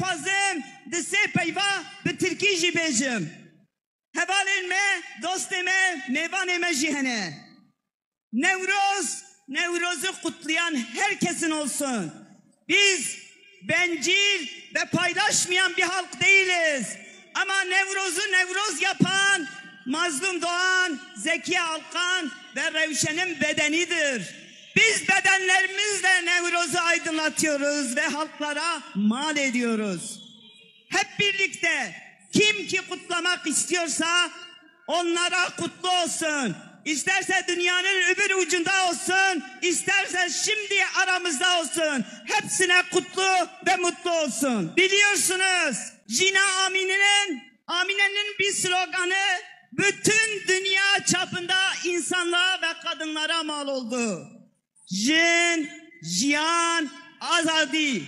dixwazim di sê peyva bi Tirkî jî bêjim. Hevalên me, dostê me, mêvanê me jî hene. Nevroz'u kutlayan herkesin olsun. Biz bencil ve paylaşmayan bir halk değiliz. Ama Nevroz'u Nevroz yapan Mazlum Doğan, Zeki Alkan ve Revşen'in bedenidir. Biz bedenlerimizle Nevroz'u aydınlatıyoruz ve halklara mal ediyoruz. Hep birlikte kim ki kutlamak istiyorsa onlara kutlu olsun. İsterse dünyanın öbür ucunda olsun, isterse şimdi aramızda olsun. Hepsine kutlu ve mutlu olsun. Biliyorsunuz Jina Amine'nin bir sloganı bütün dünya çapında insanlığa ve kadınlara mal oldu. Jin, Jiyan, Azadi.